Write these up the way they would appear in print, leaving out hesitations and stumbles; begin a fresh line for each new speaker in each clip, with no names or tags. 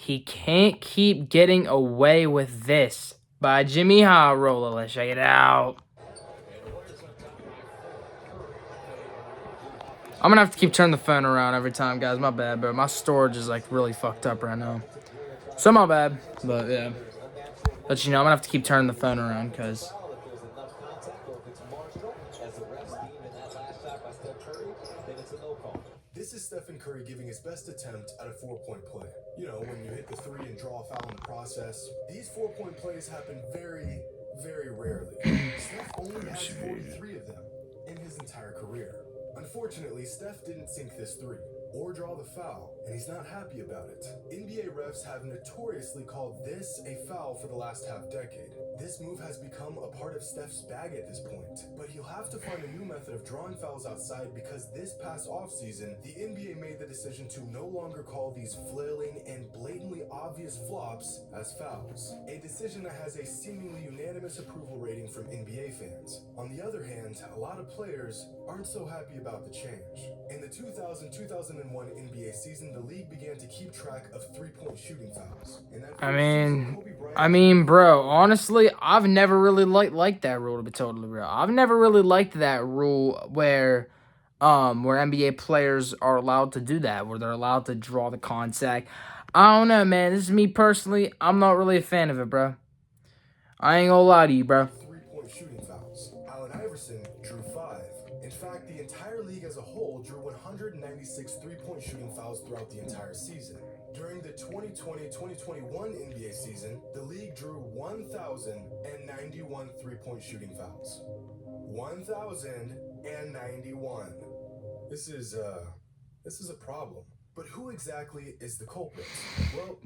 He can't keep getting away with this. By Jimmy High Roller. Let's check it out. I'm gonna have to keep turning the phone around every time, guys. My bad, bro. My storage is like really fucked up right now. So my bad, but yeah. But you know, I'm gonna have to keep turning the phone around because.
This is Stephen Curry giving his best attempt at a 4-point play. You know, when you hit the three and draw a foul in the process. These 4-point plays happen very, very rarely. Steph only has 43 of them in his entire career. Unfortunately, Steph didn't sink this three or draw the foul, and he's not happy about it. NBA refs have notoriously called this a foul for the last half-decade. This move has become a part of Steph's bag at this point, but he'll have to find a new method of drawing fouls outside because this past offseason, the NBA made the decision to no longer call these flailing and blatantly obvious flops as fouls, a decision that has a seemingly unanimous approval rating from NBA fans. On the other hand, a lot of players aren't so happy about the change. In the 2000-2001 NBA season, the league began to keep track of three-point shooting fouls.
I mean, bro, honestly, I've never really liked that rule, to be totally real. I've never really liked that rule where NBA players are allowed to do that, where they're allowed to draw the contact. I don't know, man. This is me personally. I'm not really a fan of it, bro. I ain't gonna lie to you, bro.
Three-point shooting fouls. Allen Iverson drew 5. In fact, the entire league as a whole drew 196 three-point shooting fouls throughout the entire season. During the 2020-2021 NBA season, the league drew 1,091 three-point shooting fouls. 1,091. This is a problem. But who exactly is the culprit? Well,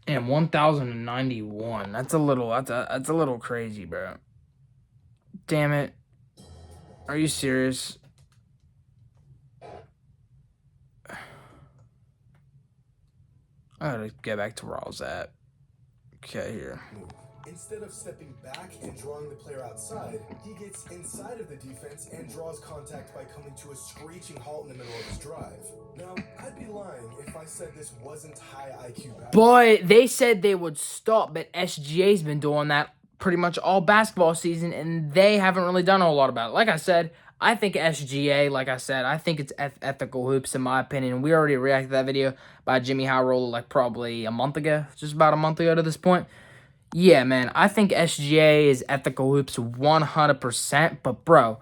and 1,091. That's a little crazy, bro. Damn it. Are you serious? I gotta get back to where I was at. Okay, here.
Instead of stepping back and drawing the player outside, he gets inside of the defense and draws contact by coming to a screeching halt in the middle of his drive. Now, I'd be lying if I said this wasn't high IQ basketball.
Boy, they said they would stop, but SGA's been doing that pretty much all basketball season, and they haven't really done a whole lot about it. Like I said, I think SGA, I think it's ethical hoops in my opinion. We already reacted to that video by Jimmy High Roller like probably a month ago, just about a month ago to this point. Yeah, man, I think SGA is ethical hoops 100%, but bro,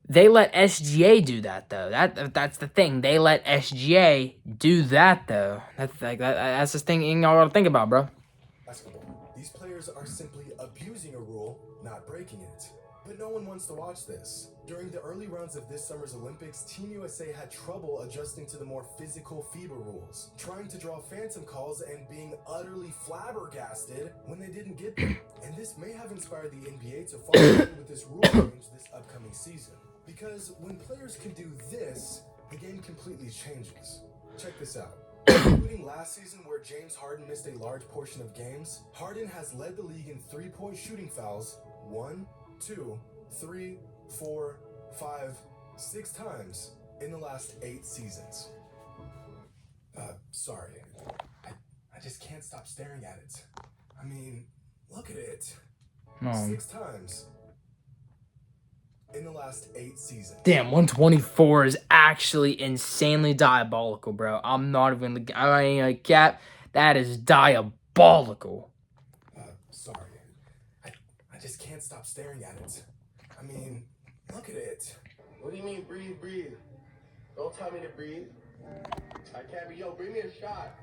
they let SGA do that though. That's the thing. They let SGA do that though. That's the thing y'all gotta think about, bro.
Basketball. These players are simply abusing a rule, not breaking it. But no one wants to watch this. During the early rounds of this summer's Olympics, Team USA had trouble adjusting to the more physical FIBA rules, trying to draw phantom calls and being utterly flabbergasted when they didn't get them. And this may have inspired the NBA to follow through with this rule change this upcoming season. Because when players can do this, the game completely changes. Check this out. Including last season where James Harden missed a large portion of games, Harden has led the league in three-point shooting fouls 1, 2, 3, 4, 5, 6 times in the last 8 seasons. Sorry. I just can't stop staring at it. I mean, look at it. 6 times in the last 8 seasons.
Damn, 124 is actually insanely diabolical, bro. I'm not even, I mean, like, Cap, that is diabolical.
Sorry. I just can't stop staring at it. I mean, look at it.
What do you mean, breathe? Don't tell me to breathe. I can't be, bring me a shot.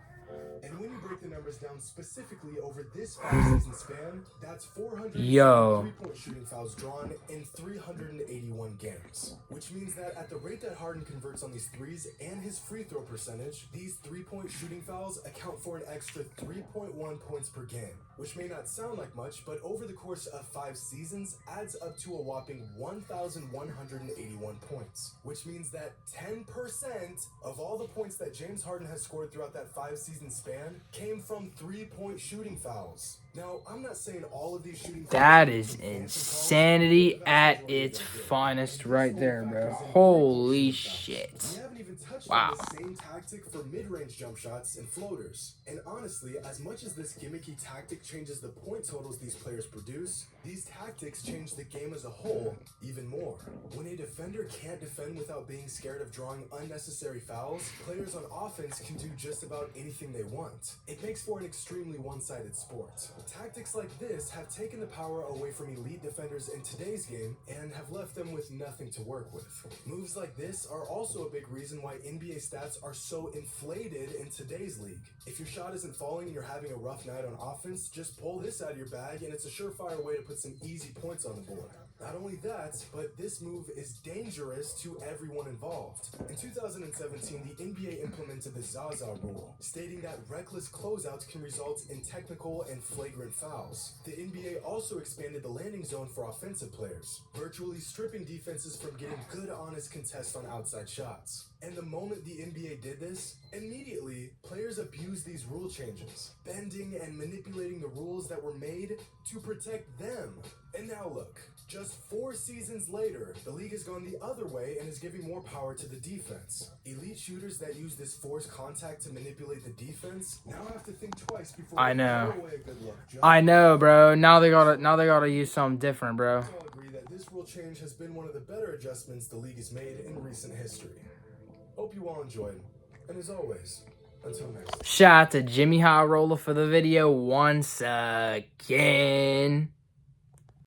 And when you break the numbers down specifically over this 5-season span, that's 400 three-point shooting fouls drawn in 381 games. Which means that at the rate that Harden converts on these threes and his free throw percentage, these three-point shooting fouls account for an extra 3.1 points per game. Which may not sound like much, but over the course of 5 seasons adds up to a whopping 1,181 points. Which means that 10% of all the points that James Harden has scored throughout that 5-season span came from three-point shooting fouls. Now, I'm not saying all of these shooting
That
calls
is
from fans and
insanity
calls, but the vast
at
majority
its
of them are good.
finest
And
right
this
there,
only
bro.
factors in
Holy
three-point shots.
shit.
We haven't even touched
Wow.
on the same tactic for mid-range jump shots and floaters. And honestly, as much as this gimmicky tactic changes the point totals these players produce, these tactics change the game as a whole even more. When a defender can't defend without being scared of drawing unnecessary fouls, players on offense can do just about anything they want. It makes for an extremely one-sided sport. Tactics like this have taken the power away from elite defenders in today's game and have left them with nothing to work with. Moves like this are also a big reason why NBA stats are so inflated in today's league. If your shot isn't falling and you're having a rough night on offense, just pull this out of your bag and it's a surefire way to put some easy points on the board. Not only that, but this move is dangerous to everyone involved. In 2017, the NBA implemented the Zaza rule, stating that reckless closeouts can result in technical and flagrant fouls. The NBA also expanded the landing zone for offensive players, virtually stripping defenses from getting good, honest contests on outside shots. And the moment the NBA did this, immediately players abused these rule changes, bending and manipulating the rules that were made to protect them. And now look, just 4 seasons later, the league has gone the other way and is giving more power to the defense. Elite shooters that use this forced contact to manipulate the defense now have to think twice before
I
they
know.
throw away a good look.
I know, bro. Now they gotta use something different, bro.
We all agree that this rule change has been one of the better adjustments the league has made in recent history. Hope you all enjoyed, and as always, until next time.
Shout out to Jimmy High Roller for the video once again.